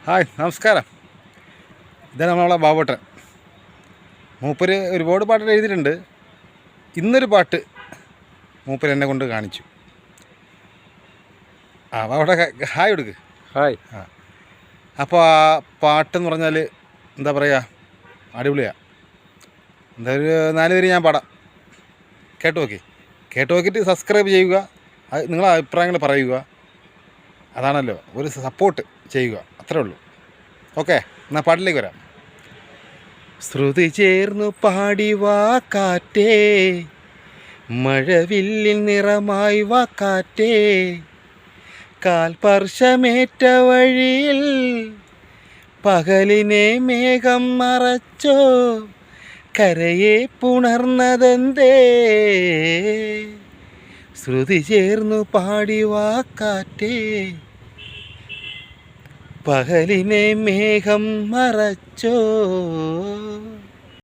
Hi, നമസ്കാരം. ഇതാണ് നമ്മളെ ബാബുട്ടൻ. മൂപ്പര് ഒരുപാട് പാട്ട് എഴുതിയിട്ടുണ്ട്. ഇന്നൊരു പാട്ട് മൂപ്പര് എന്നെ കൊണ്ട് കാണിച്ചു. ബാബുട്ട ഹായ് കൊടുക്ക്. ഹായ്. അപ്പോൾ ആ പാട്ടെന്ന് പറഞ്ഞാൽ എന്താ പറയുക, അടിപൊളിയാണ്. എന്താ ഒരു 4 വരി ഞാൻ പാടാം, കേട്ട് നോക്കിയിട്ട് സബ്സ്ക്രൈബ് ചെയ്യുക. നിങ്ങളെ അഭിപ്രായങ്ങൾ പറയുക. അതാണല്ലോ ഒരു സപ്പോർട്ട് ചെയ്യുക, അത്രേ ഉള്ളൂ. ഓക്കെ, എന്നാൽ പാട്ടിലേക്ക് വരാം. ശ്രുതി ചേർന്നു പാടി വാ കാറ്റേ, മഴവില്ലിൻ നിറമായി വാ കാറ്റേ, കാൽപർശമേറ്റ വഴിയിൽ പകലിനെ മേഘം മറച്ചോ, കരയെ പുണർന്നതെന്തേ. ശ്രുതി ചേർന്നു പാടി വാ കാറ്റേ, പകലിനെ മേഘം മറച്ചോ.